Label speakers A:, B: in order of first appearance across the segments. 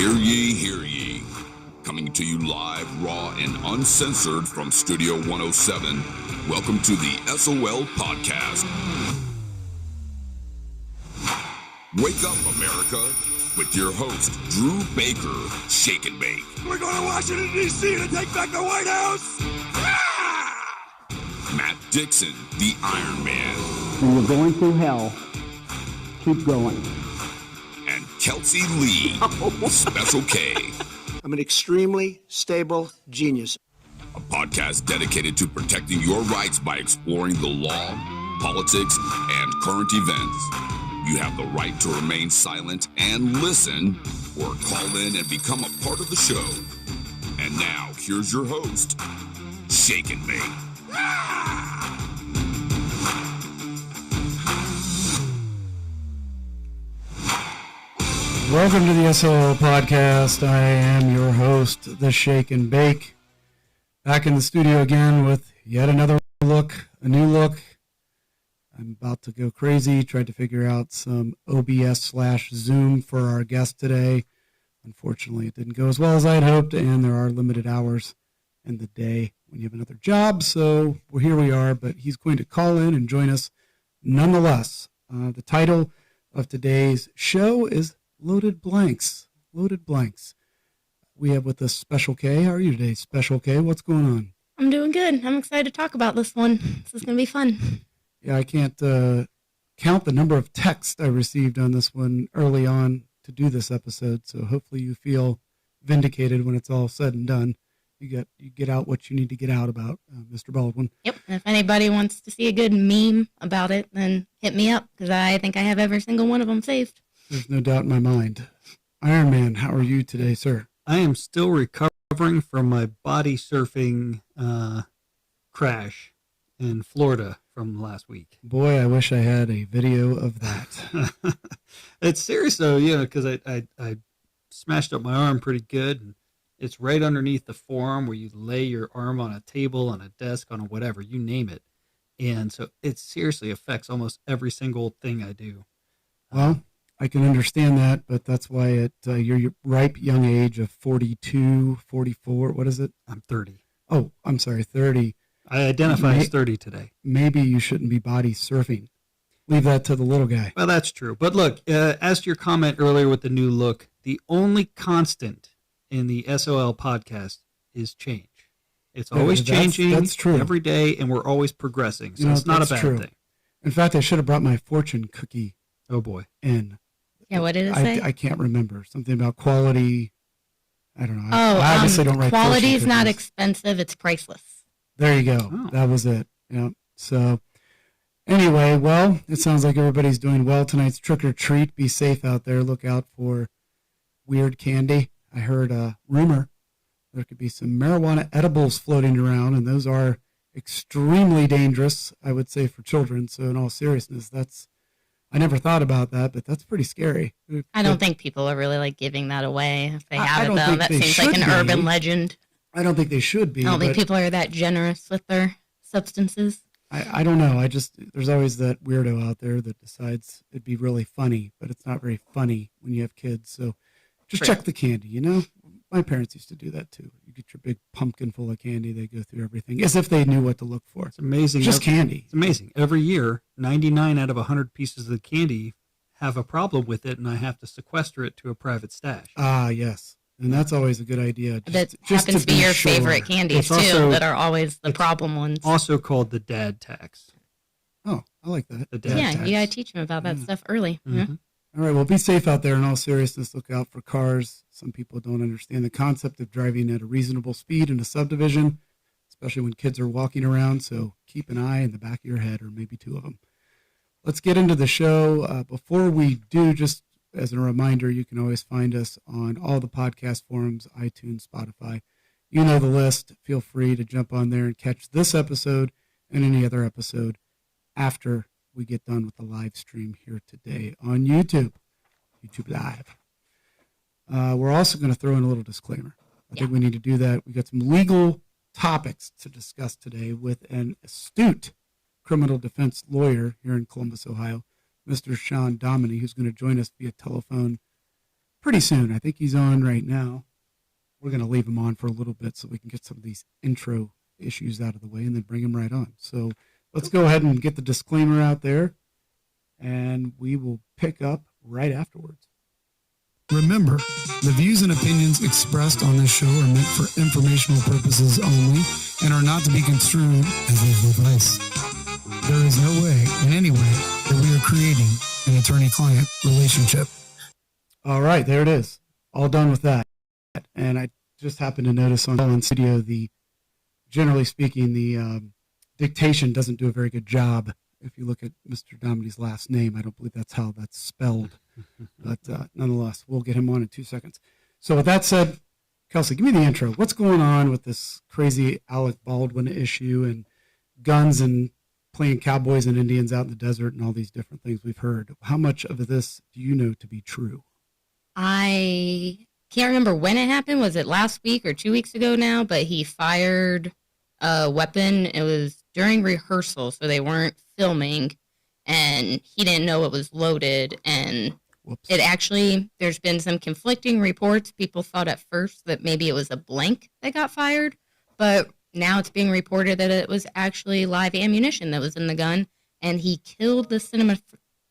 A: Hear ye, hear ye. Coming to you live, raw, and uncensored from Studio 107, welcome to the SOL Podcast. Wake up, America, with your host, Drew Baker, Shake and Bake.
B: We're going to Washington, D.C. to take back the White House! Ah!
A: Matt Dixon, the Iron Man.
C: When you're going through hell, keep going.
A: And Kelsey Lee, Special K.
D: I'm an extremely stable genius.
A: A podcast dedicated to protecting your rights by exploring the law, politics, and current events. You have the right to remain silent and listen, or call in and become a part of the show. And now, here's your host, Shake and Bake.
E: Welcome to the SOL Podcast. I am your host, the Shake and Bake. Back in the studio again with yet another look, a new look. I'm about to go crazy, tried to figure out some OBS/Zoom for our guest today. Unfortunately, it didn't go as well as I had hoped, and there are limited hours in the day when you have another job, so well, here we are, but he's going to call in and join us nonetheless. The title of today's show is Loaded Blanks. Loaded Blanks. We have with us Special K. How are you today, Special K? What's going on?
F: I'm doing good. I'm excited to talk about this one. This is going to be fun.
E: Yeah, I can't count the number of texts I received on this one early on to do this episode, so hopefully you feel vindicated when it's all said and done. You get out what you need to get out about Mr. Baldwin.
F: Yep. And if anybody wants to see a good meme about it, then hit me up, because I think I have every single one of them saved.
E: There's no doubt in my mind. Iron Man, how are you today, sir?
G: I am still recovering from my body surfing crash in Florida from last week.
E: Boy, I wish I had a video of that.
G: It's serious though, because I smashed up my arm pretty good. And it's right underneath the forearm where you lay your arm on a table, on a desk, on a whatever, you name it. And so it seriously affects almost every single thing I do.
E: Well, I can understand that, but that's why at your ripe young age of 42, 44, what is it?
G: I'm 30.
E: Oh, I'm sorry, 30.
G: I identify as 30 today.
E: Maybe you shouldn't be body surfing. Leave that to the little guy.
G: Well, that's true. But look, as to your comment earlier with the new look, the only constant in the SOL podcast is change. It's always changing.
E: That's true.
G: Every day, and we're always progressing. So it's not a bad thing.
E: In fact, I should have brought my fortune cookie.
G: Oh, boy.
E: In.
F: Yeah, what did it say?
E: I can't remember. Something about quality. I don't know. I obviously don't write
F: quality is not
E: cookies.
F: expensive. It's priceless.
E: There you go.
G: Oh.
E: That was it. Yeah. So anyway, well, it sounds like everybody's doing well. Tonight's trick or treat. Be safe out there. Look out for weird candy. I heard a rumor there could be some marijuana edibles floating around, and those are extremely dangerous, I would say, for children. So in all seriousness, I never thought about that, but that's pretty scary.
F: I don't think people are really like giving that away if they have it, though. That seems like an urban legend.
E: I don't think they should be.
F: I don't think people are that generous with their substances.
E: I don't know. There's always that weirdo out there that decides it'd be really funny, but it's not very funny when you have kids. So just check the candy, My parents used to do that too. You get your big pumpkin full of candy. They go through everything as if they knew what to look for.
G: It's amazing.
E: Just candy.
G: It's amazing. Every year, 99 out of 100 pieces of the candy have a problem with it, and I have to sequester it to a private stash.
E: Ah, yes. And that's always a good idea.
F: That happens to be your favorite candies, too, that are always the problem ones.
G: Also called the dad tax.
E: Oh, I like that.
G: The dad tax.
F: You got to teach them about that stuff early.
G: Mm-hmm.
F: Yeah.
E: All right, well, be safe out there in all seriousness. Look out for cars. Some people don't understand the concept of driving at a reasonable speed in a subdivision, especially when kids are walking around. So keep an eye in the back of your head, or maybe two of them. Let's get into the show. Before we do, just as a reminder, you can always find us on all the podcast forums, iTunes, Spotify. You know the list. Feel free to jump on there and catch this episode and any other episode after we get done with the live stream here today on YouTube Live. We're also going to throw in a little disclaimer. I think we need to do that. We got some legal topics to discuss today with an astute criminal defense lawyer here in Columbus, Ohio, Mr. Sean Dominy, who's going to join us via telephone pretty soon. I think he's on right now. We're going to leave him on for a little bit so we can get some of these intro issues out of the way and then bring him right on. So let's go ahead and get the disclaimer out there, and we will pick up right afterwards.
H: Remember, the views and opinions expressed on this show are meant for informational purposes only and are not to be construed as legal advice. There is no way, in any way, that we are creating an attorney-client relationship.
E: All right, there it is. All done with that. And I just happened to notice on studio, generally speaking, the dictation doesn't do a very good job. If you look at Mr. Dominy's last name, I don't believe that's how that's spelled. But nonetheless, we'll get him on in 2 seconds. So with that said, Kelsey, give me the intro. What's going on with this crazy Alec Baldwin issue and guns and playing cowboys and Indians out in the desert and all these different things we've heard? How much of this do you know to be true?
F: I can't remember when it happened. Was it last week or 2 weeks ago now? But he fired a weapon. It was during rehearsal, so they weren't filming, and he didn't know it was loaded. And
E: Whoops.
F: it actually, there's been some conflicting reports. People thought at first that maybe it was a blank that got fired, but now it's being reported that it was actually live ammunition that was in the gun, and he killed the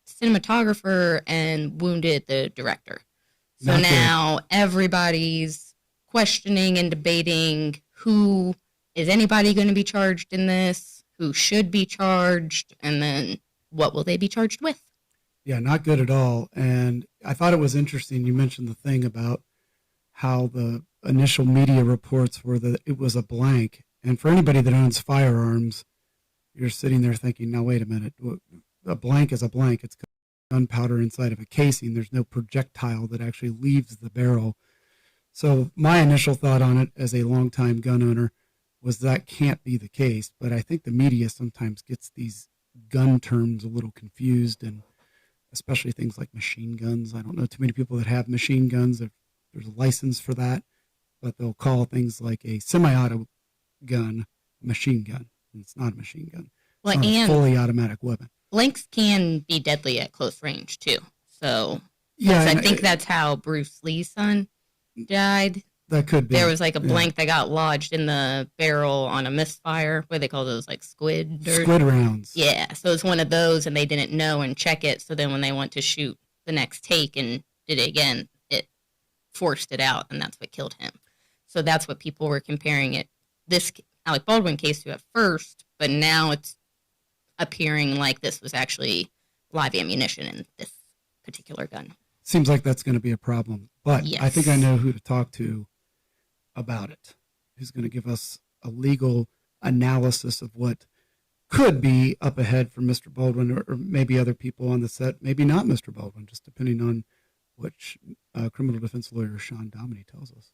F: cinematographer and wounded the director. So
E: Not
F: now everybody's questioning and debating who is anybody going to be charged in this, who should be charged, and then what will they be charged with?
E: Yeah, not good at all. And I thought it was interesting. You mentioned the thing about how the initial media reports were that it was a blank. And for anybody that owns firearms, you're sitting there thinking, now, wait a minute. A blank is a blank. It's gunpowder inside of a casing. There's no projectile that actually leaves the barrel. So my initial thought on it as a longtime gun owner was that can't be the case. But I think the media sometimes gets these gun terms a little confused, and especially things like machine guns. I don't know too many people that have machine guns. There's a license for that, but they'll call things like a semi-auto gun a machine gun. And it's not a machine gun. It's not a fully automatic weapon.
F: Blanks can be deadly at close range, too. So
E: Yeah,
F: I think that's how Bruce Lee's son died.
E: That could be.
F: There was like a blank that got lodged in the barrel on a misfire. What do they call those? Like squid
E: rounds.
F: Yeah. So it's one of those, and they didn't know and check it. So then when they went to shoot the next take and did it again, it forced it out, and that's what killed him. So that's what people were comparing this Alec Baldwin case to at first, but now it's appearing like this was actually live ammunition in this particular gun.
E: Seems like that's going to be a problem. But
F: Yes.
E: I think I know who to talk to about it, who's going to give us a legal analysis of what could be up ahead for Mr. Baldwin, or maybe other people on the set, maybe not Mr. Baldwin, just depending on which criminal defense lawyer Sean Dominy tells us.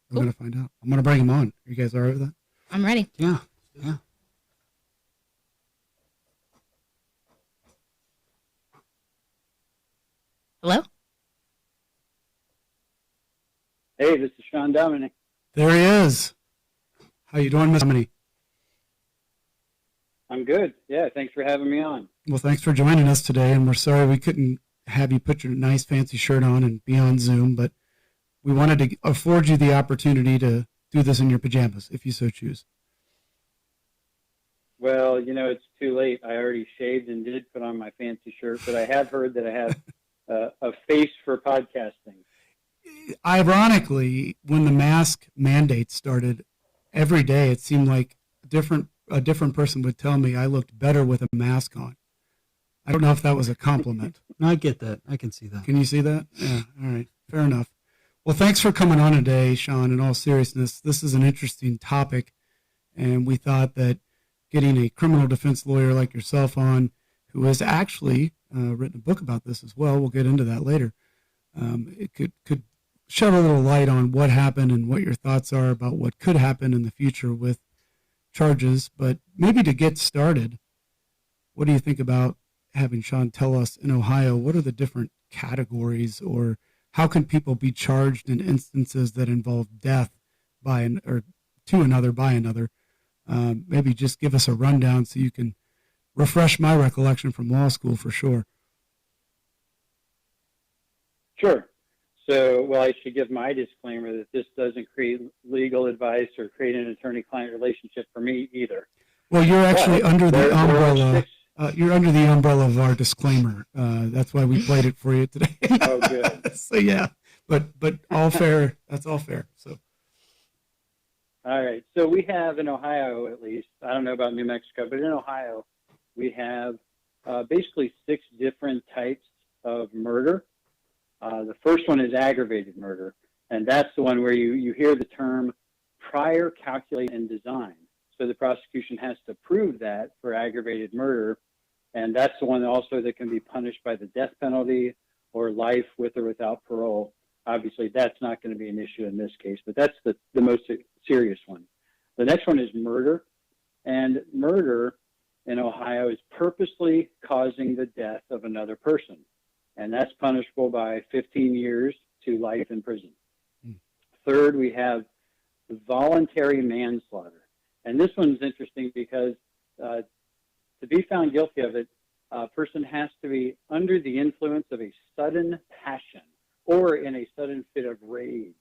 E: We're
F: Cool.
E: going to find out. I'm going to bring him on. Are you guys all right with that?
F: I'm ready.
G: Yeah.
F: Hello?
I: Hey, this is Sean Dominic.
E: There he is. How you doing, Mr. Dominy?
I: I'm good. Yeah, thanks for having me on.
E: Well, thanks for joining us today, and we're sorry we couldn't have you put your nice fancy shirt on and be on Zoom, but we wanted to afford you the opportunity to do this in your pajamas, if you so choose.
I: Well, it's too late. I already shaved and did put on my fancy shirt, but I have heard that I have a face for podcasting.
E: Ironically, when the mask mandate started, every day it seemed like a different person would tell me I looked better with a mask on. I don't know if that was a compliment.
G: No, I get that. I can see that.
E: Can you see that? Yeah. All right. Fair enough. Well, thanks for coming on today, Sean. In all seriousness, this is an interesting topic, and we thought that getting a criminal defense lawyer like yourself on, who has actually written a book about this as well, we'll get into that later, it could shed a little light on what happened and what your thoughts are about what could happen in the future with charges. But maybe to get started, what do you think about having Sean tell us in Ohio, what are the different categories, or how can people be charged in instances that involve death to another by another? Maybe just give us a rundown so you can refresh my recollection from law school for sure.
I: Sure. So, well, I should give my disclaimer that this doesn't create legal advice or create an attorney-client relationship for me either.
E: Well, you're actually under the
I: there are
E: umbrella.
I: 6
E: You're under the umbrella of our disclaimer. That's why we played it for you today.
I: Oh, good.
E: So yeah, but all fair. That's all fair. So.
I: All right. So we have in Ohio, at least, I don't know about New Mexico, but in Ohio, we have basically 6 different types of murder. The first one is aggravated murder, and that's the one where you hear the term prior calculation and design. So the prosecution has to prove that for aggravated murder, and that's the one also that can be punished by the death penalty or life with or without parole. Obviously, that's not going to be an issue in this case, but that's the most serious one. The next one is murder, and murder in Ohio is purposely causing the death of another person, and that's punishable by 15 years to life in prison. Third, we have voluntary manslaughter, and this one's interesting because to be found guilty of it, a person has to be under the influence of a sudden passion or in a sudden fit of rage,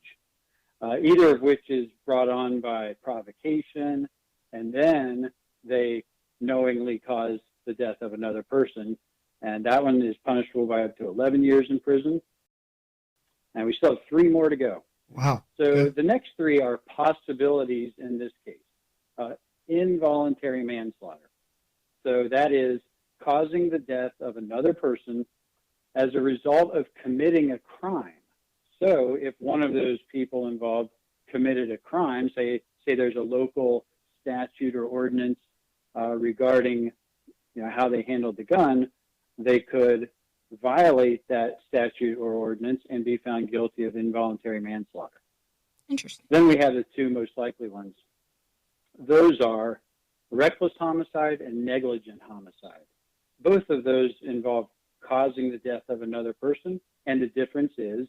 I: either of which is brought on by provocation, and then they knowingly cause the death of another person. And that one is punishable by up to 11 years in prison. And we still have 3 more to go.
E: Wow.
I: So the next 3 are possibilities in this case. Involuntary manslaughter. So that is causing the death of another person as a result of committing a crime. So if one of those people involved committed a crime, say there's a local statute or ordinance regarding how they handled the gun, they could violate that statute or ordinance and be found guilty of involuntary manslaughter.
F: Interesting.
I: Then we have the 2 most likely ones. Those are reckless homicide and negligent homicide. Both of those involve causing the death of another person, and the difference is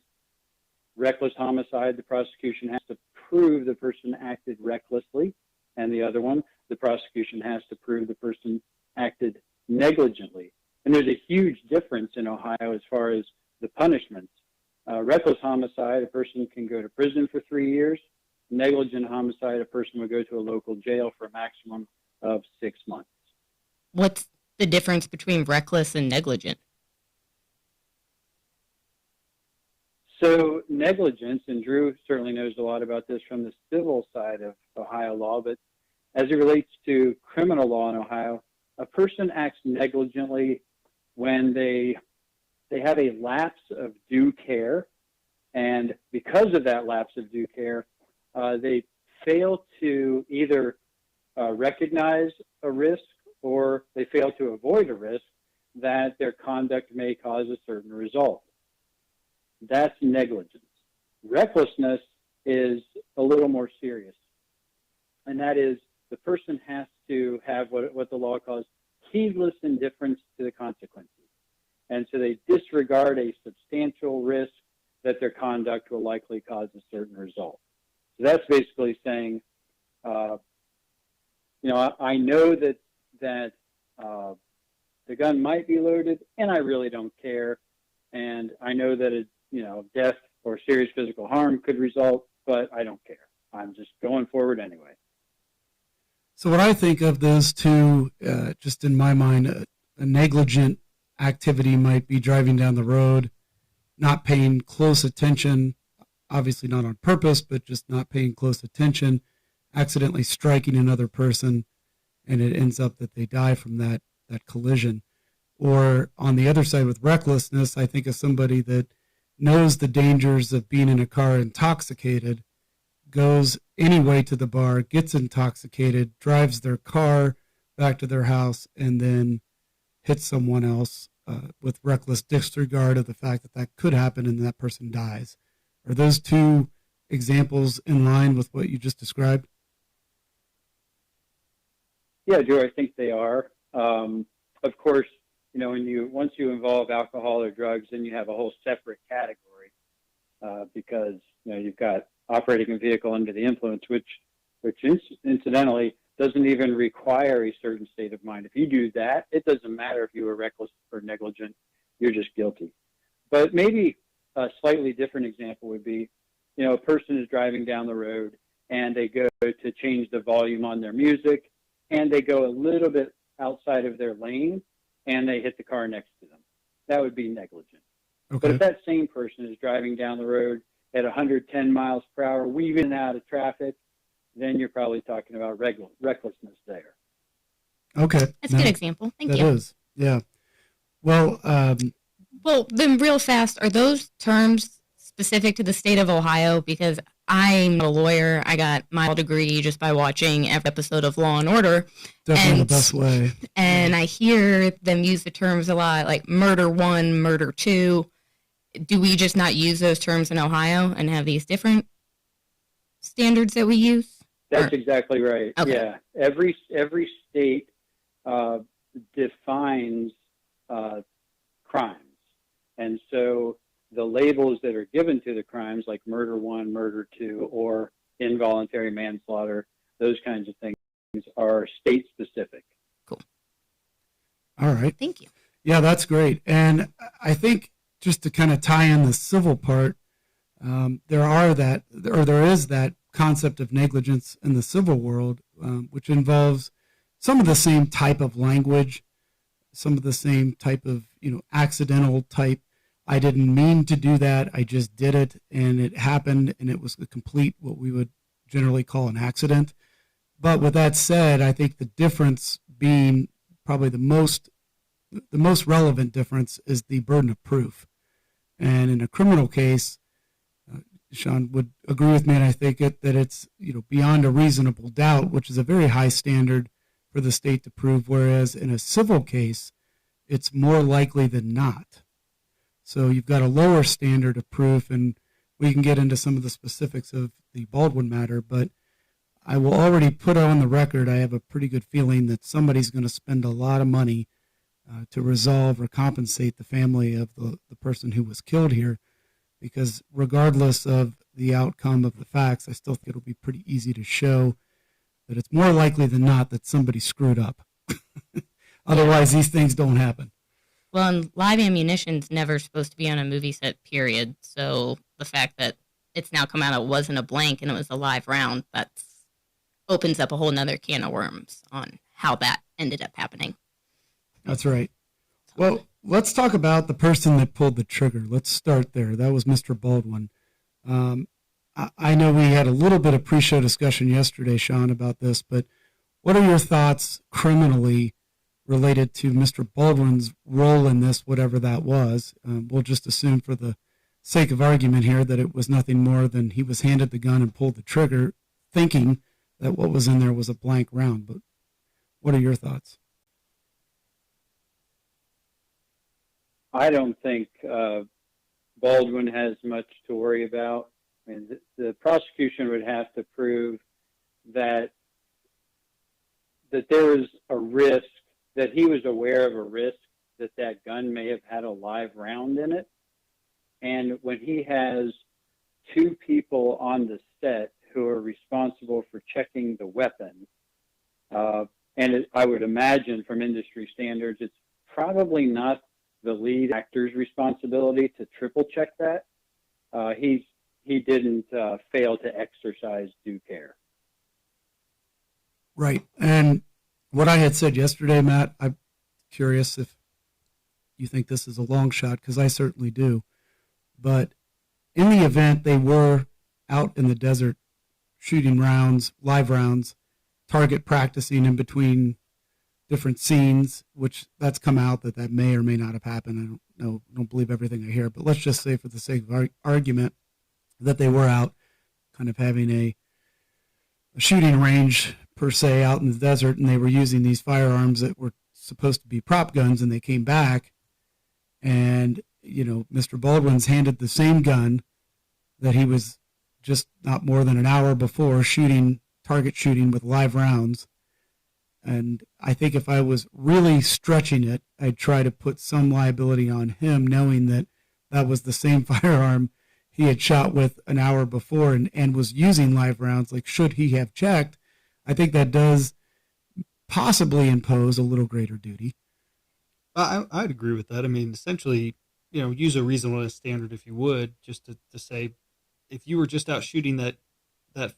I: reckless homicide, the prosecution has to prove the person acted recklessly, and the other one, the prosecution has to prove the person acted negligently. And there's a huge difference in Ohio as far as the punishments. Reckless homicide, a person can go to prison for 3 years. Negligent homicide, a person would go to a local jail for a maximum of 6 months.
F: What's the difference between reckless and negligent?
I: So negligence, and Drew certainly knows a lot about this from the civil side of Ohio law, but as it relates to criminal law in Ohio, a person acts negligently when they have a lapse of due care, and because of that lapse of due care, they fail to either recognize a risk or they fail to avoid a risk that their conduct may cause a certain result. That's negligence. Recklessness is a little more serious, and that is the person has to have what the law calls heedless indifference to the consequences. And so they disregard a substantial risk that their conduct will likely cause a certain result. So that's basically saying, I know that the gun might be loaded, and I really don't care. And I know that death or serious physical harm could result, but I don't care. I'm just going forward anyway.
E: So what I think of those 2, just in my mind, a negligent activity might be driving down the road, not paying close attention, obviously not on purpose, but just not paying close attention, accidentally striking another person, and it ends up that they die from that collision. Or on the other side with recklessness, I think of somebody that knows the dangers of being in a car intoxicated, goes anyway to the bar, gets intoxicated, drives their car back to their house, and then hits someone else with reckless disregard of the fact that could happen and that person dies. Are those 2 examples in line with what you just described?
I: Yeah, Joe, I think they are. Of course, once you involve alcohol or drugs, then you have a whole separate category because you've got operating a vehicle under the influence, which incidentally doesn't even require a certain state of mind. If you do that, it doesn't matter if you were reckless or negligent, you're just guilty. But maybe a slightly different example would be, a person is driving down the road and they go to change the volume on their music and they go a little bit outside of their lane and they hit the car next to them. That would be negligent.
E: Okay.
I: But if that same person is driving down the road at 110 miles per hour, weaving in and out of traffic, then you're probably talking about recklessness there.
E: Okay.
F: That's a good example. Thank you.
E: That is, yeah. Well,
F: well, then real fast, are those terms specific to the state of Ohio? Because I'm a lawyer. I got my law degree just by watching every episode of Law and Order.
E: definitely the best way.
F: And I hear them use the terms a lot, like murder one, murder two. Do we just not use those terms in Ohio and have these different standards that we use?
I: That's exactly right.
F: Okay.
I: Yeah. Every state defines crimes. And so the labels that are given to the crimes, like murder one, murder two, or involuntary manslaughter, those kinds of things are state specific.
F: Cool.
E: All right.
F: Thank you.
E: Yeah, that's great. And I think just to kind of tie in the civil part, there is that concept of negligence in the civil world, which involves some of the same type of language, some of the same type of, accidental type. I didn't mean to do that. I just did it and it happened and it was a complete, what we would generally call an accident. But with that said, I think the difference being probably the most relevant difference is the burden of proof. And in a criminal case, Sean would agree with me, and I think that it's beyond a reasonable doubt, which is a very high standard for the state to prove, whereas in a civil case, it's more likely than not. So you've got a lower standard of proof, and we can get into some of the specifics of the Baldwin matter, but I will already put on the record, I have a pretty good feeling that somebody's going to spend a lot of money to resolve or compensate the family of the person who was killed here, because regardless of the outcome of the facts, I still think it'll be pretty easy to show that it's more likely than not that somebody screwed up. Otherwise, these things don't happen.
F: Well, and live ammunition's never supposed to be on a movie set, period. So the fact that it's now come out it wasn't a blank and it was a live round, that opens up a whole nother can of worms on how that ended up happening.
E: That's right. Well, let's talk about the person that pulled the trigger. Let's start there. That was Mr. Baldwin. I know we had a little bit of pre-show discussion yesterday, Sean, about this, but what are your thoughts criminally related to Mr. Baldwin's role in this, whatever that was? We'll just assume for the sake of argument here that it was nothing more than he was handed the gun and pulled the trigger, thinking that what was in there was a blank round. But what are your thoughts?
I: I don't think Baldwin has much to worry about. I mean, the prosecution would have to prove that there was a risk, that he was aware of a risk that that gun may have had a live round in it. And when he has two people on the set who are responsible for checking the weapon, I would imagine from industry standards, it's probably not the lead actor's responsibility to triple check that. He didn't fail to exercise due care.
E: Right. And what I had said yesterday, Matt, I'm curious if you think this is a long shot, because I certainly do. But in the event they were out in the desert shooting rounds, live rounds, target practicing in between different scenes, which that's come out that may or may not have happened. I don't believe everything I hear, but let's just say for the sake of argument that they were out kind of having a shooting range per se out in the desert, and they were using these firearms that were supposed to be prop guns, and they came back and, Mr. Baldwin's handed the same gun that he was just not more than an hour before target shooting with live rounds. And I think if I was really stretching it, I'd try to put some liability on him, knowing that that was the same firearm he had shot with an hour before and was using live rounds. Like, should he have checked? I think that does possibly impose a little greater duty.
G: I'd agree with that. I mean, essentially, use a reasonableness standard if you would, just to say, if you were just out shooting that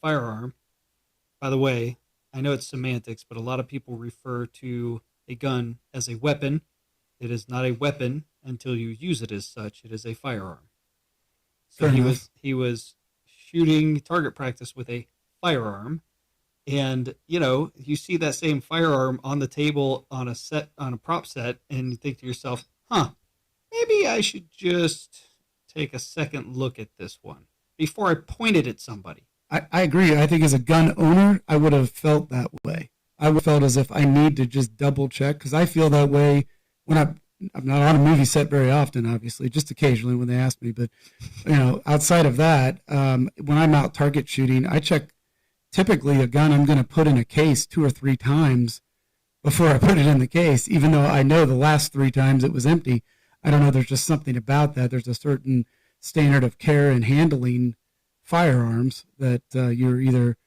G: firearm, by the way, I know it's semantics, but a lot of people refer to a gun as a weapon. It is not a weapon until you use it as such. It is a firearm. So he was shooting target practice with a firearm, and you see that same firearm on the table on a prop set, and you think to yourself, maybe I should just take a second look at this one before I point it at somebody.
E: I agree. I think as a gun owner, I would have felt that way. I would have felt as if I need to just double check, because I feel that way when I'm not on a movie set very often, obviously, just occasionally when they ask me. But, outside of that, when I'm out target shooting, I check typically a gun I'm going to put in a case 2 or 3 times before I put it in the case, even though I know the last 3 times it was empty. I don't know. There's just something about that. There's a certain standard of care in handling firearms that you're either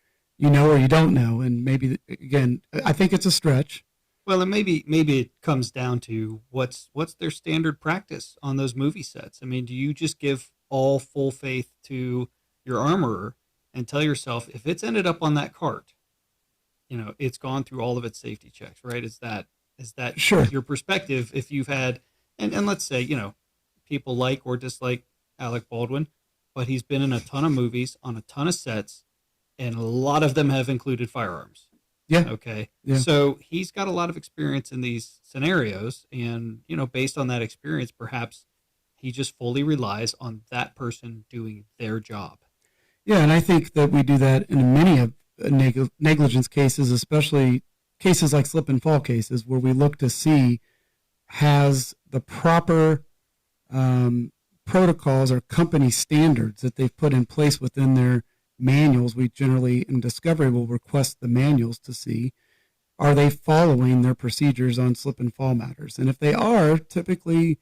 E: or you don't know. And maybe, again, I think it's a stretch.
G: Well, and maybe it comes down to what's their standard practice on those movie sets. I mean, do you just give all full faith to your armorer and tell yourself, if it's ended up on that cart, it's gone through all of its safety checks, right? Is that
E: sure
G: your perspective? If you've had, and let's say, people like or dislike Alec Baldwin, but he's been in a ton of movies on a ton of sets, and a lot of them have included firearms.
E: Yeah.
G: Okay.
E: Yeah.
G: So he's got a lot of experience in these scenarios, and based on that experience, perhaps he just fully relies on that person doing their job.
E: Yeah, and I think that we do that in many of negligence cases, especially cases like slip and fall cases, where we look to see has the proper protocols or company standards that they've put in place within their manuals. We generally, in discovery, will request the manuals to see, are they following their procedures on slip and fall matters? And if they are, typically,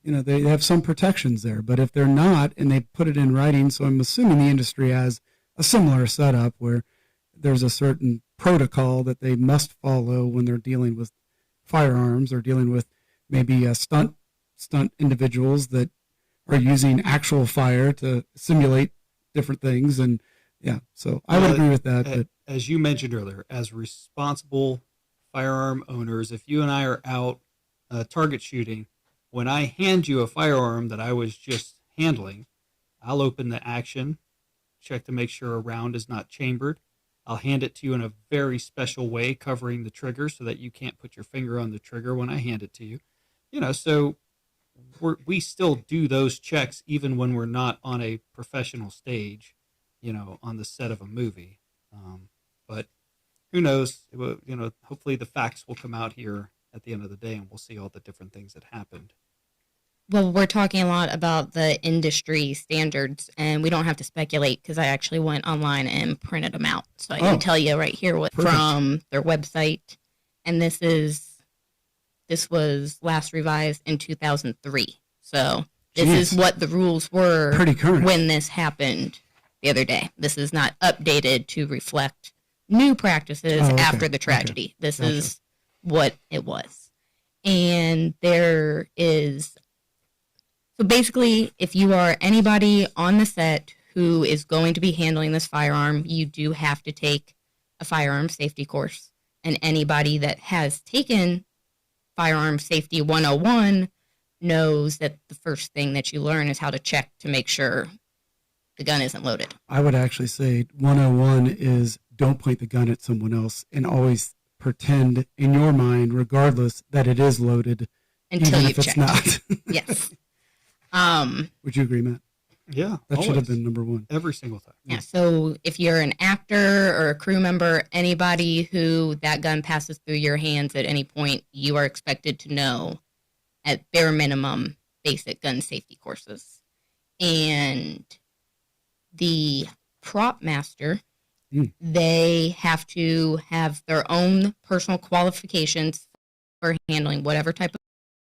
E: they have some protections there. But if they're not, and they put it in writing, so I'm assuming the industry has a similar setup where there's a certain protocol that they must follow when they're dealing with firearms or dealing with maybe stunt individuals that are using actual fire to simulate different things. And yeah, so I would agree with that. But
G: as you mentioned earlier, as responsible firearm owners, if you and I are out target shooting, when I hand you a firearm that I was just handling, I'll open the action, check to make sure a round is not chambered. I'll hand it to you in a very special way, covering the trigger so that you can't put your finger on the trigger when I hand it to you. So we still do those checks even when we're not on a professional stage, on the set of a movie. But who knows? Hopefully the facts will come out here at the end of the day, and we'll see all the different things that happened.
F: Well, we're talking a lot about the industry standards, and we don't have to speculate because I actually went online and printed them out. So I can tell you right here from their website. And this was last revised in 2003. So this is what the rules were
E: pretty current
F: when this happened the other day. This is not updated to reflect new practices after the tragedy. This is what it was. And there is, so basically, if you are anybody on the set who is going to be handling this firearm, you do have to take a firearm safety course. And anybody that has taken Firearm Safety 101 knows that the first thing that you learn is how to check to make sure the gun isn't loaded.
E: I would actually say 101 is don't point the gun at someone else and always pretend in your mind, regardless, that it is loaded,
F: until
E: even
F: you've
E: if it's
F: checked.
E: not.
F: Yes.
E: Would you agree, Matt?
G: Yeah.
E: That should have been number one.
G: Every single time.
F: Yeah. So if you're an actor or a crew member, anybody who that gun passes through your hands at any point, you are expected to know at bare minimum basic gun safety courses. And the prop master, they have to have their own personal qualifications for handling whatever type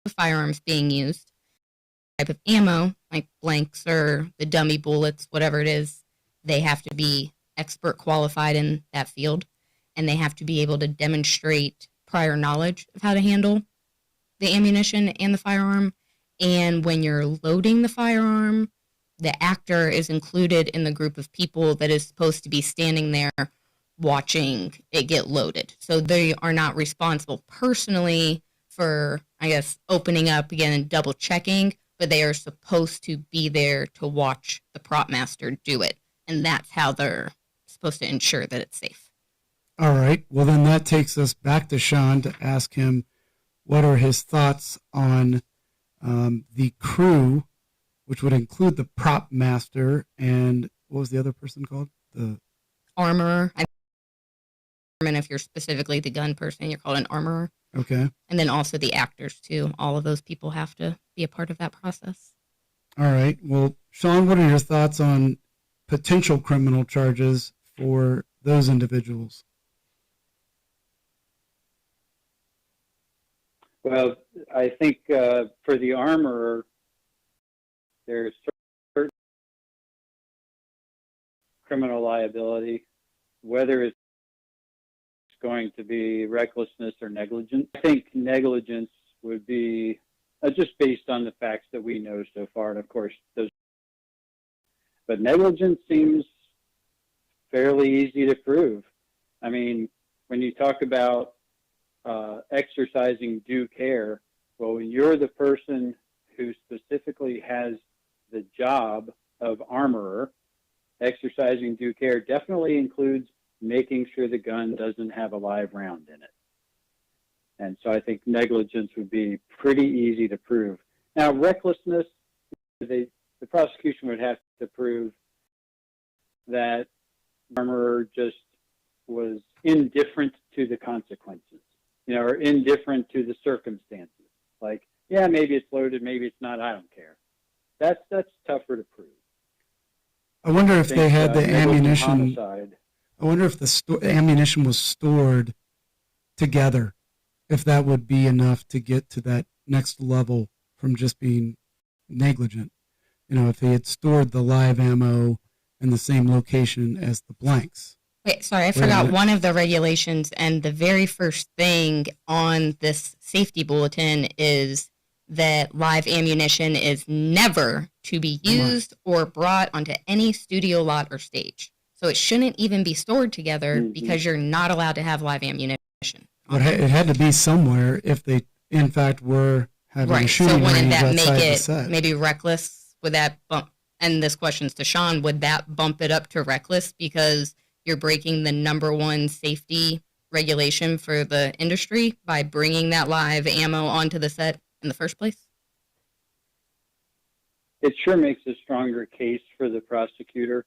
F: of firearms being used, type of ammo, like blanks or the dummy bullets, whatever it is. They have to be expert qualified in that field, and they have to be able to demonstrate prior knowledge of how to handle the ammunition and the firearm, And when you're loading the firearm, the actor is included in the group of people that is supposed to be standing there watching it get loaded. So they are not responsible personally for, I guess, opening up again and double checking, but they are supposed to be there to watch the prop master do it. And that's how they're supposed to ensure that it's safe.
E: All right. Well, then that takes us back to Sean to ask him what are his thoughts on the crew, which would include the prop master and what was the other person called? The
F: armorer. And if you're specifically the gun person, you're called an armorer.
E: Okay.
F: And then also the actors too. All of those people have to be a part of that process.
E: All right. Well, Sean, what are your thoughts on potential criminal charges for those individuals?
I: Well, I think for the armorer, there's certain criminal liability, whether it's going to be recklessness or negligence. I think negligence would be just based on the facts that we know so far, and of course, but negligence seems fairly easy to prove. I mean, when you talk about exercising due care, well, when you're the person who specifically has the job of armorer, exercising due care definitely includes making sure the gun doesn't have a live round in it. And so I think negligence would be pretty easy to prove. Now, recklessness, the prosecution would have to prove that the armorer just was indifferent to the consequences, or indifferent to the circumstances. Like, yeah, maybe it's loaded, maybe it's not, I don't care. That's tougher to prove.
E: I wonder if they had the ammunition.
I: Homicide.
E: I wonder if the ammunition was stored together, if that would be enough to get to that next level from just being negligent. If they had stored the live ammo in the same location as the blanks.
F: Wait, sorry, I forgot one of the regulations, and the very first thing on this safety bulletin is that live ammunition is never to be used or brought onto any studio lot or stage. So it shouldn't even be stored together because you're not allowed to have live ammunition.
E: But it had to be somewhere if they, in fact, were having a shooting range outside the set. So wouldn't that make it
F: maybe reckless? Would that bump? And this question's to Sean. Would that bump it up to reckless because you're breaking the number one safety regulation for the industry by bringing that live ammo onto the set in the first place?
I: It sure makes a stronger case for the prosecutor,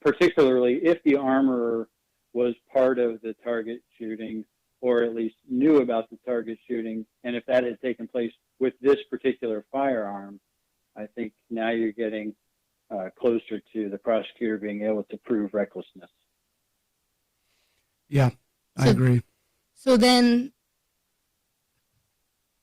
I: particularly if the armorer was part of the target shooting or at least knew about the target shooting. And if that had taken place with this particular firearm, I think now you're getting closer to the prosecutor being able to prove recklessness.
E: Yeah, I agree.
F: So then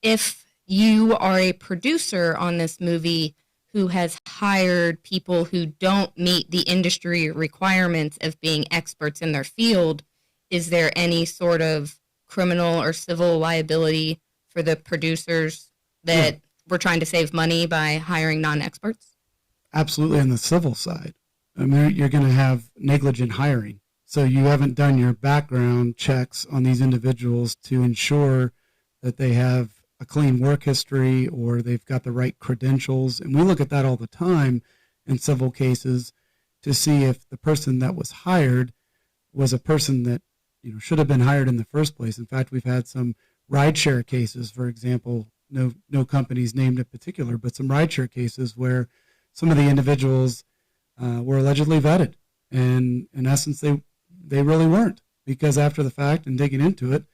F: if you are a producer on this movie who has hired people who don't meet the industry requirements of being experts in their field, is there any sort of criminal or civil liability for the producers that we're trying to save money by hiring non-experts?
E: Absolutely, on the civil side. I mean, you're going to have negligent hiring. So you haven't done your background checks on these individuals to ensure that they have a clean work history or they've got the right credentials. And we look at that all the time in civil cases to see if the person that was hired was a person that should have been hired in the first place. In fact, we've had some rideshare cases, for example, no companies named in particular, but some rideshare cases where some of the individuals were allegedly vetted. And in essence, they really weren't, because after the fact and digging into it,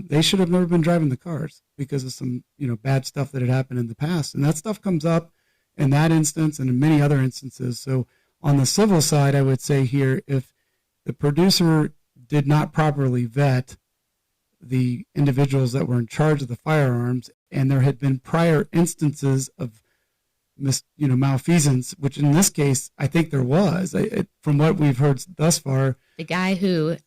E: they should have never been driving the cars because of some bad stuff that had happened in the past. And that stuff comes up in that instance and in many other instances. So on the civil side, I would say here, if the producer did not properly vet the individuals that were in charge of the firearms, and there had been prior instances of malfeasance, which in this case, I think there was. From what we've heard thus far,
F: the guy who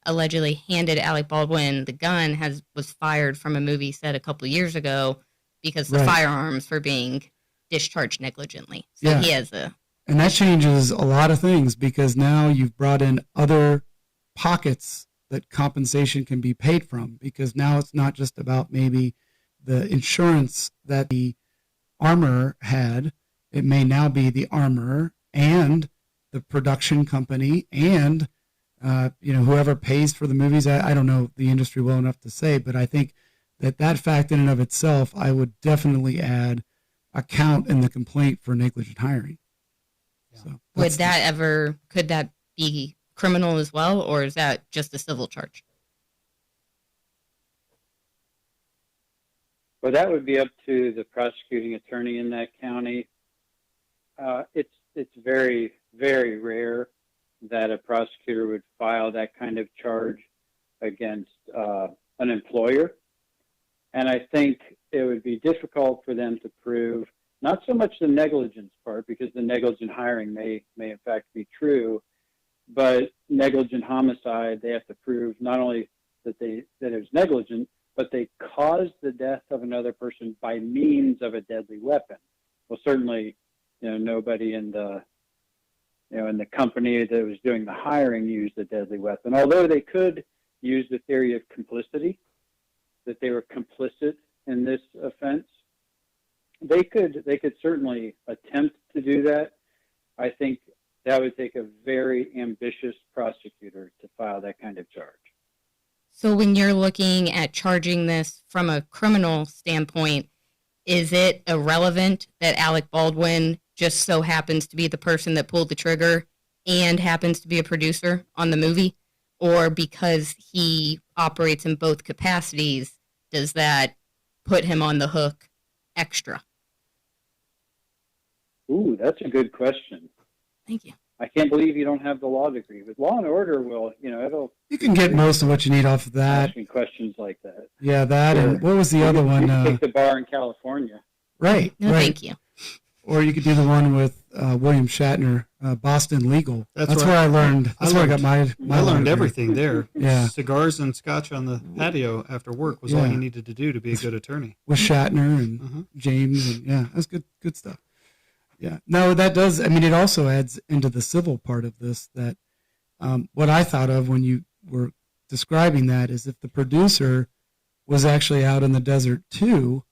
F: allegedly handed Alec Baldwin the gun was fired from a movie set a couple of years ago because the
E: Right.
F: firearms were being discharged negligently. So
E: Yeah.
F: he has a
E: And that changes a lot of things because now you've brought in other pockets that compensation can be paid from, because now it's not just about maybe the insurance that the armorer had. It may now be the armorer and the production company and whoever pays for the movies. I don't know the industry well enough to say, but I think that fact in and of itself, I would definitely add a count in the complaint for negligent hiring. So
F: could that be criminal as well, or is that just a civil charge?
I: Well, that would be up to the prosecuting attorney in that county. It's very, very rare that a prosecutor would file that kind of charge against an employer. And I think it would be difficult for them to prove not so much the negligence part, because the negligent hiring may in fact be true, but negligent homicide, they have to prove not only that it was negligent, but they caused the death of another person by means of a deadly weapon. Well, certainly, nobody in the company that was doing the hiring used a deadly weapon, although they could use the theory of complicity, that they were complicit in this offense. They could certainly attempt to do that. I think that would take a very ambitious prosecutor to file that kind of charge.
F: So when you're looking at charging this from a criminal standpoint, is it irrelevant that Alec Baldwin just so happens to be the person that pulled the trigger and happens to be a producer on the movie? Or because he operates in both capacities, does that put him on the hook extra?
I: Ooh, that's a good question.
F: Thank you.
I: I can't believe you don't have the law degree, but Law and Order will,
E: You can get most of what you need off of that.
I: asking questions like that.
E: Yeah, that
I: Sure.
E: and what was the other
I: You
E: one?
I: can take the bar in California.
E: Right,
F: No,
E: right.
F: thank you.
E: Or you could do the one with William Shatner, Boston Legal. That's
G: right.
E: where I learned. That's where I got my
G: I learned
E: degree.
G: everything there.
E: Yeah.
G: Cigars and scotch on the patio after work was all
E: Yeah.
G: you needed to do to be a good attorney.
E: With Shatner and James, and yeah, that's good stuff. Yeah, no, that does. I mean, it also adds into the civil part of this that what I thought of when you were describing that is if the producer was actually out in the desert too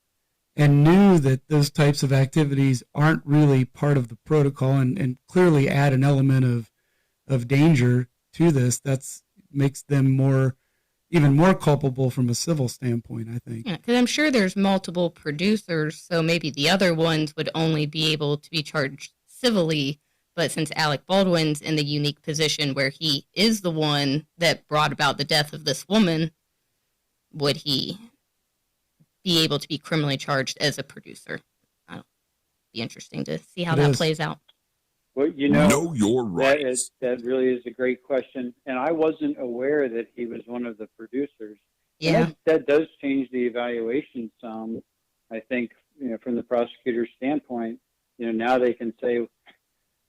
E: and knew that those types of activities aren't really part of the protocol and clearly add an element of danger to this, that's makes them even more culpable from a civil standpoint, I think.
F: Yeah, because I'm sure there's multiple producers, so maybe the other ones would only be able to be charged civilly. But since Alec Baldwin's in the unique position where he is the one that brought about the death of this woman, would he be able to be criminally charged as a producer? Be interesting to see how that plays out.
I: Well,
A: Know your rights.
I: That really is a great question. And I wasn't aware that he was one of the producers.
F: Yeah.
I: And that does change the evaluation some. I think, from the prosecutor's standpoint, now they can say,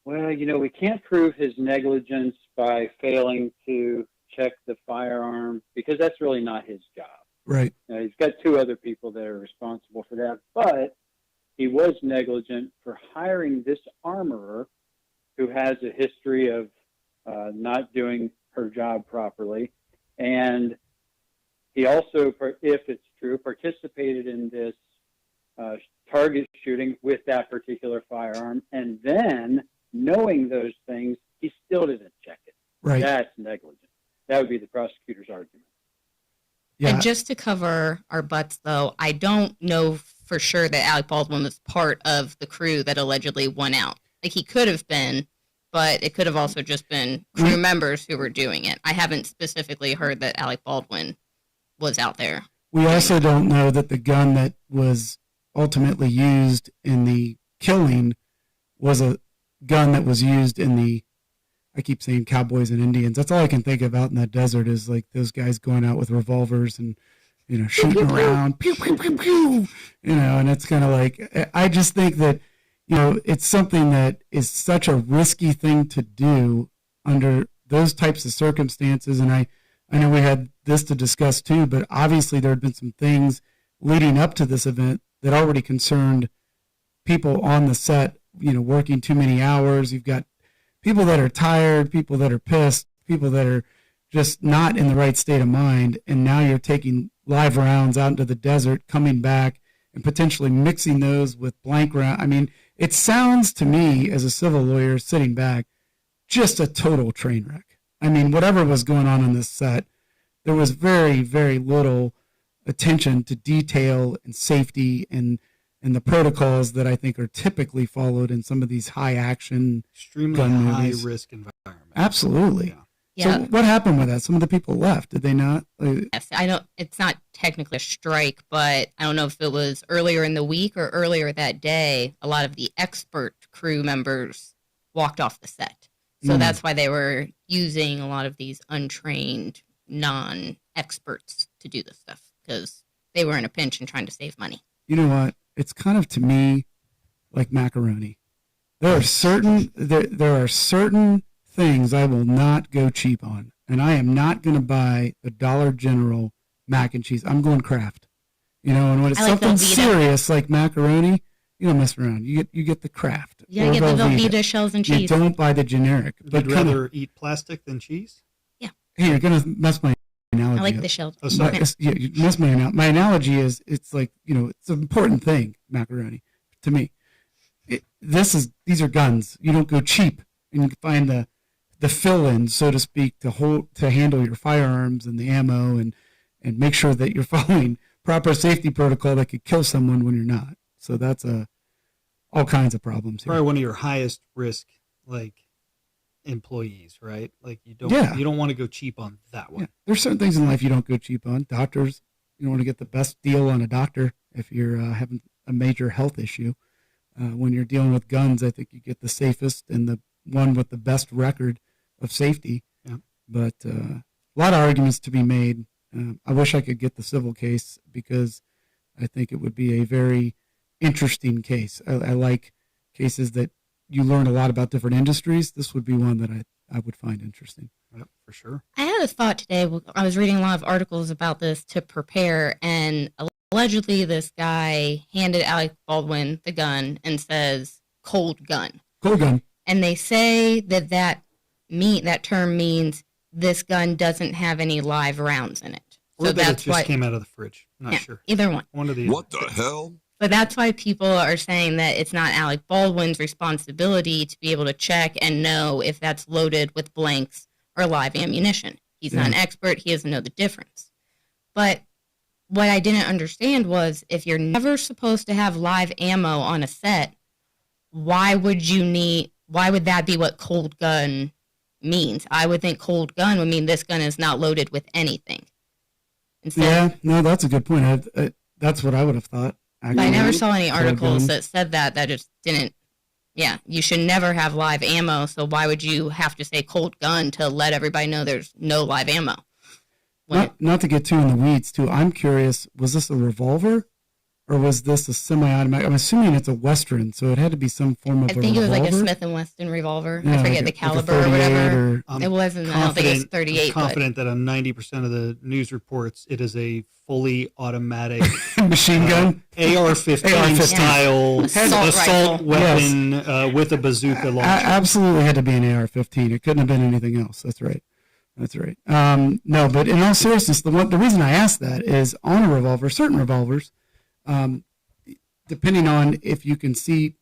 I: well, we can't prove his negligence by failing to check the firearm because that's really not his job.
E: Right.
I: He's got two other people that are responsible for that, but he was negligent for hiring this armorer who has a history of not doing her job properly. And he also, if it's true, participated in this target shooting with that particular firearm. And then, knowing those things, he still didn't check it.
E: Right.
I: That's negligent. That would be the prosecutor's argument.
E: Yeah.
F: And just to cover our butts, though, I don't know for sure that Alec Baldwin was part of the crew that allegedly went out. Like, he could have been, but it could have also just been crew members who were doing it. I haven't specifically heard that Alec Baldwin was out there.
E: We also don't know that the gun that was ultimately used in the killing was a gun that was used in the, I keep saying cowboys and Indians. That's all I can think of out in that desert is like those guys going out with revolvers and, shooting around, pew, pew, pew, pew, and it's kind of like, I just think that, it's something that is such a risky thing to do under those types of circumstances. And I know we had this to discuss too, but obviously there had been some things leading up to this event that already concerned people on the set, working too many hours. You've got people that are tired, people that are pissed, people that are just not in the right state of mind. And now you're taking live rounds out into the desert, coming back and potentially mixing those with blank round. I mean, it sounds to me as a civil lawyer sitting back, just a total train wreck. I mean, whatever was going on this set, there was very, very little attention to detail and safety and the protocols that I think are typically followed in some of these high action,
G: extremely
E: gun
G: high
E: movies.
G: risk environment.
E: Absolutely.
F: Yeah.
E: So what happened with that? Some of the people left. Did they not?
F: Yes, it's not technically a strike, but I don't know if it was earlier in the week or earlier that day. A lot of the expert crew members walked off the set. So that's why they were using a lot of these untrained non-experts to do this stuff, because they were in a pinch and trying to save money.
E: You know what? It's kind of, to me, like macaroni. There are certain things I will not go cheap on, and I am not going to buy the Dollar General mac and cheese. I'm going Kraft. And when it's something serious like macaroni, you don't mess around. You get the Kraft.
F: Yeah, get the Velveeta shells and cheese.
E: You don't buy the generic.
G: You'd rather eat plastic than cheese?
F: Yeah.
E: Hey, you're going to mess my analogy.
F: I like the shells.
G: Oh, sorry.
E: You mess my analogy. My analogy is, it's like, it's an important thing, macaroni, to me. These are guns. You don't go cheap and you can find the fill-in, so to speak, to handle your firearms and the ammo and make sure that you're following proper safety protocol that could kill someone when you're not. So that's all kinds of problems here.
G: Probably one of your highest risk employees, right? Like you don't want to go cheap on that one.
E: Yeah. There's certain things in life you don't go cheap on. Doctors, you don't want to get the best deal on a doctor if you're having a major health issue. When you're dealing with guns, I think you get the safest and the one with the best record of safety.
G: Yeah.
E: But a lot of arguments to be made. I wish I could get the civil case because I think it would be a very interesting case. I like cases that you learn a lot about different industries. This would be one that I would find interesting.
G: Yep, for sure.
F: I had a thought today. I was reading a lot of articles about this to prepare, and allegedly this guy handed Alec Baldwin the gun and says, cold gun.
E: Cold gun.
F: And they say that term means this gun doesn't have any live rounds in it.
G: Or that it just came out of the fridge. I'm not sure.
F: Either one.
G: One of the
A: What the hell?
F: But that's why people are saying that it's not Alec Baldwin's responsibility to be able to check and know if that's loaded with blanks or live ammunition. He's not an expert. He doesn't know the difference. But what I didn't understand was if you're never supposed to have live ammo on a set, why would that be what cold gun means? I would think cold gun would mean this gun is not loaded with anything.
E: That's a good point. That's what I would have thought.
F: But I never saw any articles that said that. That just didn't. Yeah, you should never have live ammo. So why would you have to say cold gun to let everybody know there's no live ammo?
E: Not to get too in the weeds, too. I'm curious. Was this a revolver, or was this a semi-automatic? I'm assuming it's a Western, so it had to be some form of.
F: I think it was like a Smith & Wesson revolver. I forget the caliber or whatever. It wasn't. I don't think it's 38.
G: I'm confident that on 90% of the news reports, it is a fully automatic
E: machine gun,
G: AR-15 style assault weapon with a bazooka launcher.
E: Absolutely had to be an AR-15. It couldn't have been anything else. That's right. No, but in all seriousness, the reason I asked that is on a revolver, certain revolvers, depending on if you can see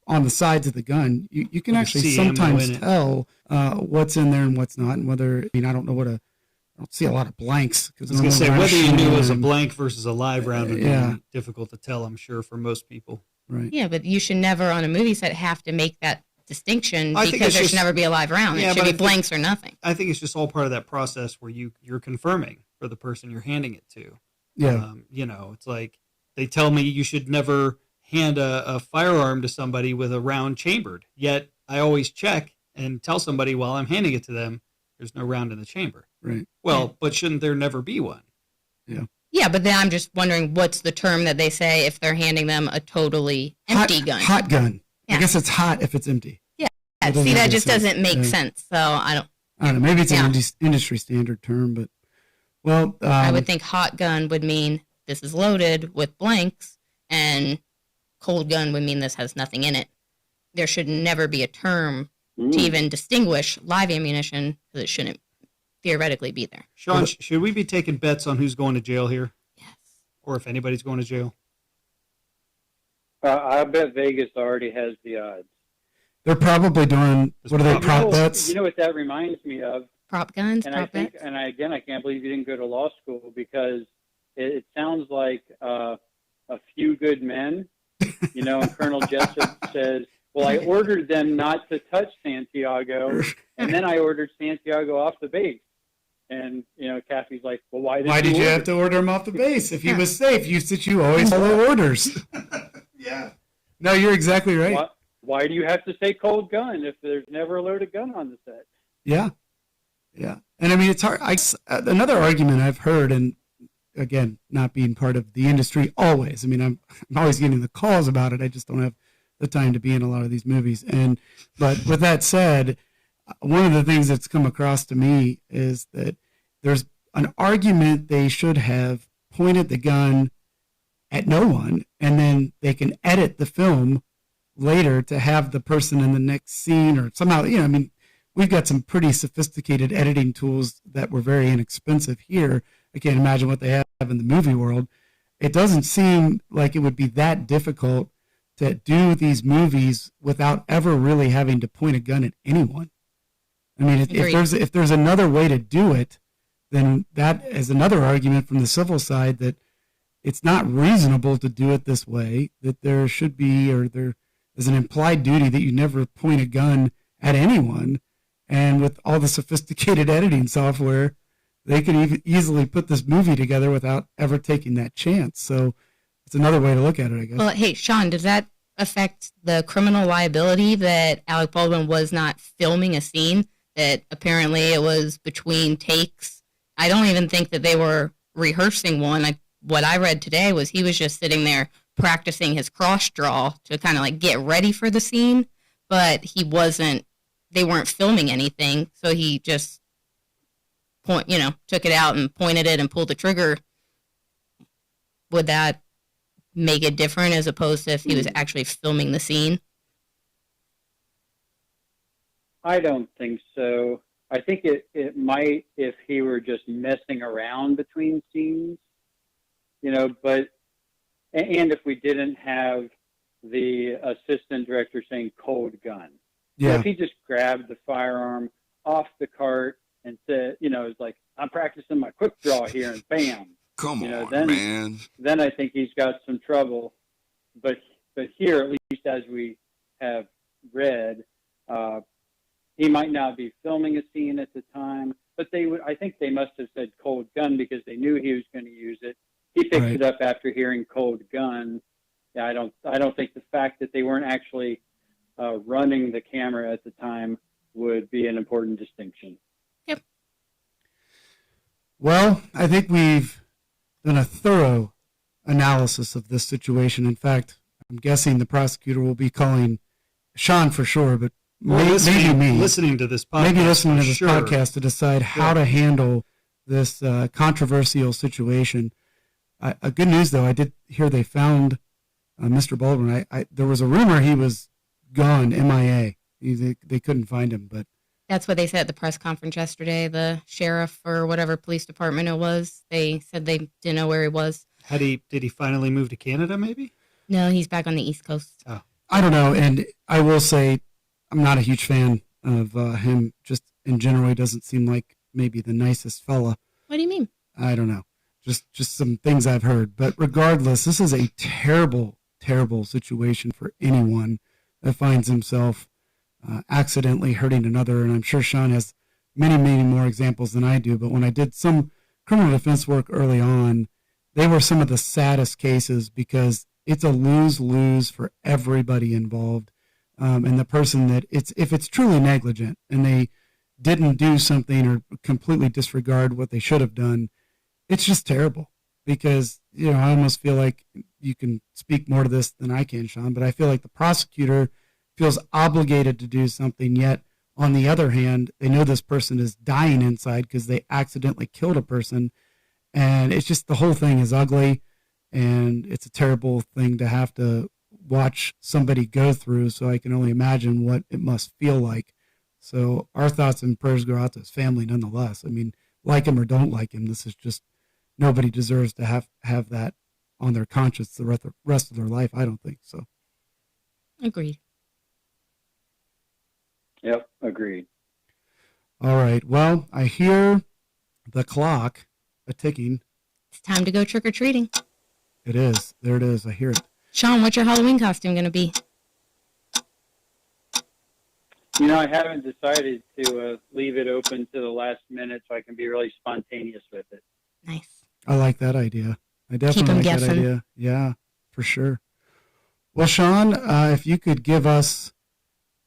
E: on the sides of the gun, you can actually sometimes tell what's in there and what's not, and whether, I don't see a lot of blanks.
G: I was going to say, whether you knew it was a blank versus a live round would be difficult to tell, I'm sure, for most people.
E: Right.
F: Yeah, but you should never on a movie set have to make that distinction because there should never be a live round. It should be blanks or nothing.
G: I think it's just all part of that process where you're confirming for the person you're handing it to.
E: Yeah.
G: It's like they tell me you should never hand a firearm to somebody with a round chambered. Yet I always check and tell somebody while I'm handing it to them, there's no round in the chamber.
E: Right.
G: Well, but shouldn't there never be one?
E: Yeah.
F: Yeah, but then I'm just wondering what's the term that they say if they're handing them a totally empty gun.
E: Hot gun.
F: Yeah.
E: I guess it's hot if it's empty.
F: Yeah. See, that just doesn't make sense. So I don't
E: know. Maybe it's an industry standard term, but I
F: would think hot gun would mean this is loaded with blanks, and cold gun would mean this has nothing in it. There should never be a term to even distinguish live ammunition, because it shouldn't theoretically be there.
G: Sean, should we be taking bets on who's going to jail here?
F: Yes.
G: Or if anybody's going to jail?
I: I bet Vegas already has the odds.
E: They're probably doing, what are they, prop bets?
I: You know what that reminds me of?
F: Prop guns,
I: and
F: prop bets?
I: I can't believe you didn't go to law school, because it sounds like a few good men, and Colonel Jessup says, well, I ordered them not to touch Santiago, and then I ordered Santiago off the base. And, Kathy's like, well, why did you
E: have to order him off the base? If he was safe, you always follow orders. Yeah. No, you're exactly right.
I: Why do you have to say cold gun if there's never a loaded gun on the set?
E: Yeah. Yeah. And I mean, it's hard. Another argument I've heard, and again, not being part of the industry always, I mean, I'm always getting the calls about it. I just don't have the time to be in a lot of these movies. But with that said, one of the things that's come across to me is that there's an argument they should have pointed the gun at no one, and then they can edit the film later to have the person in the next scene, or somehow, I mean, we've got some pretty sophisticated editing tools that were very inexpensive here. I can't imagine what they have in the movie world. It doesn't seem like it would be that difficult to do these movies without ever really having to point a gun at anyone. I mean, if there's another way to do it, then that is another argument from the civil side that it's not reasonable to do it this way, that there should be, or there is an implied duty that you never point a gun at anyone. And with all the sophisticated editing software, they could easily put this movie together without ever taking that chance. So it's another way to look at it, I guess.
F: Well, hey, Sean, does that affect the criminal liability that Alec Baldwin was not filming a scene, that apparently it was between takes? I don't even think that they were rehearsing one. What I read today was he was just sitting there practicing his cross draw to kind of like get ready for the scene, but they weren't filming anything. So he just took it out and pointed it and pulled the trigger. Would that make it different as opposed to if he was actually filming the scene?
I: I don't think so. I think it might if he were just messing around between scenes, but if we didn't have the assistant director saying cold gun. Yeah. So if he just grabbed the firearm off the cart and said, it's like, I'm practicing my quick draw here, and bam.
A: Come on, man.
I: Then I think he's got some trouble. But here, at least as we have read, he might not be filming a scene at the time, but I think they must have said cold gun because they knew he was going to use it. He picked it up after hearing cold gun. Yeah, I don't think the fact that they weren't actually running the camera at the time would be an important distinction.
F: Yep.
E: Well, I think we've done a thorough analysis of this situation. In fact, I'm guessing the prosecutor will be calling Sean for sure, but maybe me.
G: Listening to this podcast.
E: Maybe listening to this podcast to decide how to handle this controversial situation. Good news, though, I did hear they found Mr. Baldwin. There was a rumor he was gone, MIA. They couldn't find him, but
F: that's what they said at the press conference yesterday. The sheriff or whatever police department it was, they said they didn't know where he was.
G: Did he finally move to Canada, maybe?
F: No, he's back on the East Coast.
G: Oh.
E: I don't know, and I will say I'm not a huge fan of him. Just in general, he doesn't seem like maybe the nicest fella.
F: What do you mean?
E: I don't know. Just some things I've heard. But regardless, this is a terrible, terrible situation for anyone that finds himself accidentally hurting another. And I'm sure Sean has many, many more examples than I do. But when I did some criminal defense work early on, they were some of the saddest cases because it's a lose-lose for everybody involved. And the person if it's truly negligent and they didn't do something or completely disregard what they should have done, it's just terrible because, I almost feel like you can speak more to this than I can, Sean, but I feel like the prosecutor feels obligated to do something, yet on the other hand, they know this person is dying inside because they accidentally killed a person. And it's just, the whole thing is ugly. and it's a terrible thing to have to watch somebody go through. So I can only imagine what it must feel like. So our thoughts and prayers go out to his family nonetheless. I mean, like him or don't like him, this is just, nobody deserves to have that on their conscience the rest of their life. I don't think so.
F: Agreed.
I: Yep, agreed.
E: All right. Well, I hear the clock ticking.
F: It's time to go trick-or-treating.
E: It is. There it is. I hear it.
F: Sean, what's your Halloween costume going to be?
I: You know, I haven't decided to leave it open to the last minute so I can be really spontaneous with it.
F: Nice.
E: I like that idea. I definitely
F: Keep 'em
E: like that
F: guessing.
E: idea. Yeah, for sure. Well, Sean, if you could give us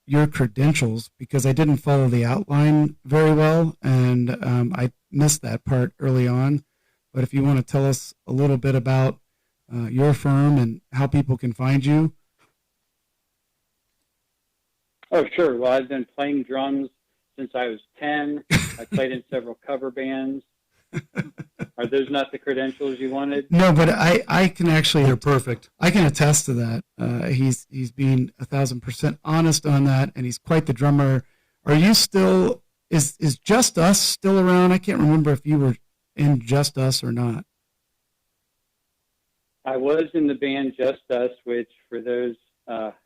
E: your credentials, because I didn't follow the outline very well, and I missed that part early on. But if you want to tell us a little bit about your firm and how people can find you.
I: Oh, sure. Well, I've been playing drums since I was 10. I played in several cover bands. Are those not the credentials you wanted?
E: No, but I can actually,
G: They're perfect.
E: I can attest to that. He's being 1,000% honest on that, and he's quite the drummer. Are you still, is Just Us still around? I can't remember if you were in Just Us or not.
I: I was in the band Just Us, which for those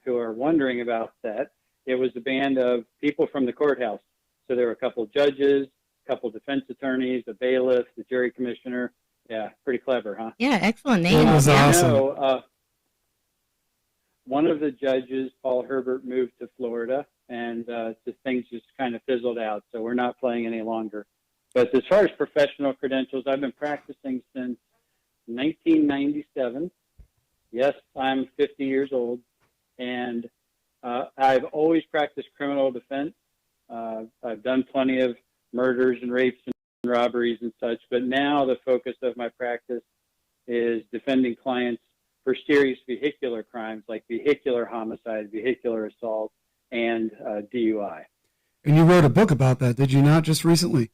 I: who are wondering about that, it was a band of people from the courthouse. So there were a couple judges, a couple defense attorneys, a bailiff, the jury commissioner. Yeah, pretty clever, huh?
F: Yeah, excellent name.
E: That was awesome.
I: No, one of the judges, Paul Herbert, moved to Florida, and things just kind of fizzled out. So we're not playing any longer. But as far as professional credentials, I've been practicing since 1997. Yes, I'm 50 years old, and I've always practiced criminal defense. I've done plenty of murders and rapes and robberies and such, but now the focus of my practice is defending clients for serious vehicular crimes like vehicular homicide, vehicular assault, and DUI.
E: And you wrote a book about that, did you not, just recently?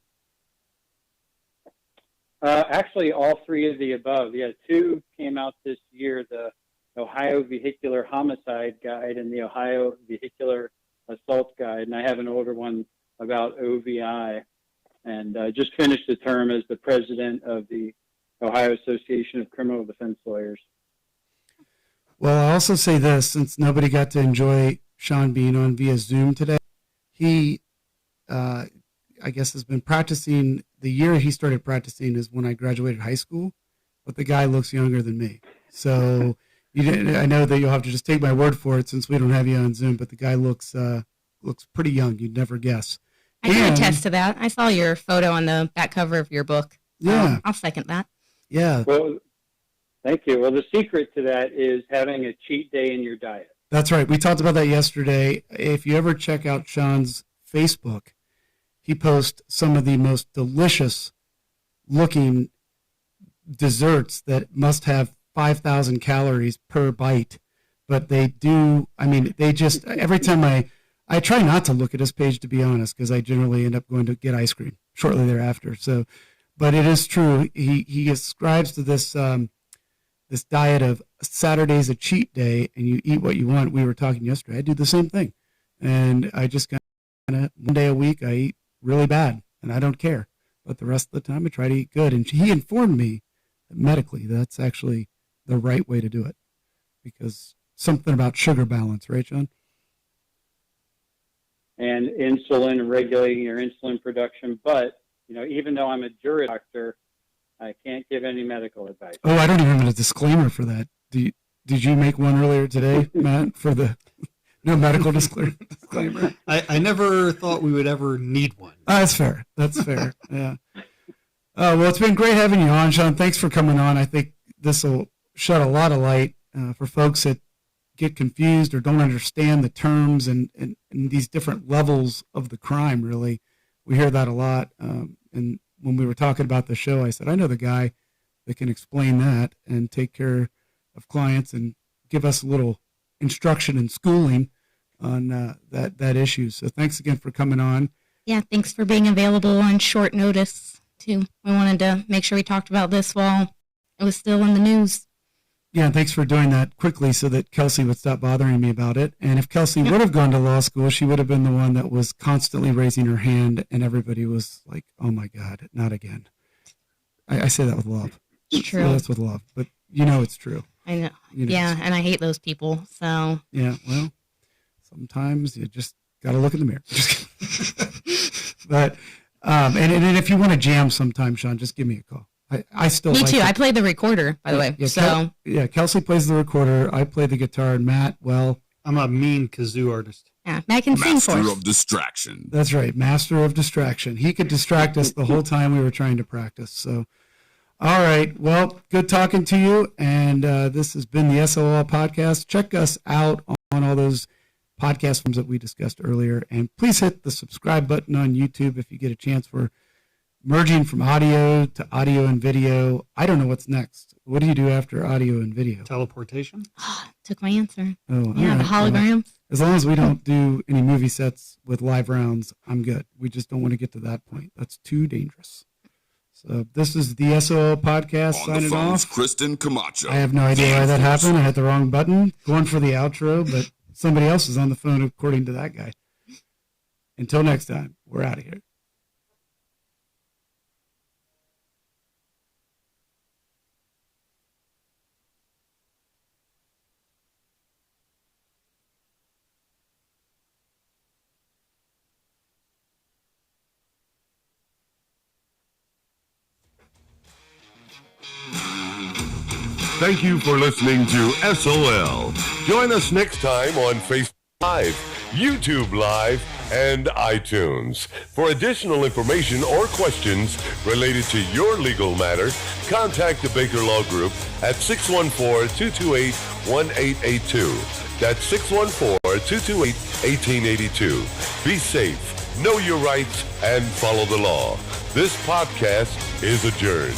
I: Actually, all three of the above. Yeah, two came out this year, the Ohio Vehicular Homicide Guide and the Ohio Vehicular Assault Guide, and I have an older one about OVI, and just finished the term as the president of the Ohio Association of Criminal Defense Lawyers.
E: Well, I'll also say this, since nobody got to enjoy Sean being on via Zoom today, he, I guess, has been practicing. The year he started practicing is when I graduated high school, but the guy looks younger than me. So I know that you'll have to just take my word for it since we don't have you on Zoom, but the guy looks pretty young. You'd never guess.
F: I can attest to that. I saw your photo on the back cover of your book.
E: Yeah.
F: I'll second that.
E: Yeah.
I: Well, thank you. Well, the secret to that is having a cheat day in your diet.
E: That's right. We talked about that yesterday. If you ever check out Sean's Facebook, he posts some of the most delicious looking desserts that must have 5,000 calories per bite. But they do, I mean, they just, every time I try not to look at his page, to be honest, because I generally end up going to get ice cream shortly thereafter. So, but it is true. He ascribes to this, this diet of Saturday's a cheat day and you eat what you want. We were talking yesterday. I do the same thing. And I just kind of, one day a week, I eat really bad and I don't care. But the rest of the time I try to eat good. And he informed me that medically that's actually the right way to do it, because something about sugar balance, right, John?
I: And insulin and regulating your insulin production. But, you know, even though I'm a jury doctor, I can't give any medical advice.
E: Oh, I don't even have a disclaimer for that. Did you make one earlier today, Matt, for the no medical disclaimer?
G: I never thought we would ever need one.
E: That's fair. That's fair. Yeah. Well, it's been great having you on, Sean. Thanks for coming on. I think this will shed a lot of light for folks that get confused or don't understand the terms and these different levels of the crime, really. We hear that a lot. And when we were talking about the show, I said, I know the guy that can explain that and take care of clients and give us a little instruction and schooling on that issue. So thanks again for coming on.
F: Yeah, thanks for being available on short notice, too. We wanted to make sure we talked about this while it was still in the news.
E: Yeah, thanks for doing that quickly so that Kelsey would stop bothering me about it. And if Kelsey would have gone to law school, she would have been the one that was constantly raising her hand, and everybody was like, oh my God, not again. I say that with love.
F: It's true.
E: So that's with love, but it's true.
F: I know. Yeah, and I hate those people, so.
E: Yeah, well, sometimes you just got to look in the mirror. But, and if you want to jam sometime, Sean, just give me a call. I still
F: Me
E: like
F: too.
E: it.
F: I play the recorder, by the way.
E: Yeah,
F: So
E: Kelsey plays the recorder. I play the guitar, and Matt, well,
G: I'm a mean kazoo artist.
F: yeah, Matt can sing for
A: Master
F: us.
A: of distraction.
E: that's right, master of distraction. He could distract us the whole time we were trying to practice. So, all right, well, good talking to you. And this has been the SOL podcast. Check us out on all those podcast forms that we discussed earlier, and please hit the subscribe button on YouTube if you get a chance. We're merging from audio to audio and video. I don't know what's next. What do you do after audio and video?
G: Teleportation?
F: Took my answer.
E: Oh,
F: Yeah,
E: all
F: the
E: right.
F: hologram.
E: As long as we don't do any movie sets with live rounds, I'm good. We just don't want to get to that point. That's too dangerous. So this is the SOL podcast
A: On the
E: signing
A: phones,
E: off.
A: Kristen Camacho.
E: I have no idea why that happened. I hit the wrong button. Going for the outro, but somebody else is on the phone according to that guy. Until next time, we're out of here.
B: Thank you for listening to SOL. Join us next time on Facebook Live, YouTube Live, and iTunes. For additional information or questions related to your legal matter, contact the Baker Law Group at 614-228-1882. That's 614-228-1882. Be safe, know your rights, and follow the law. This podcast is adjourned.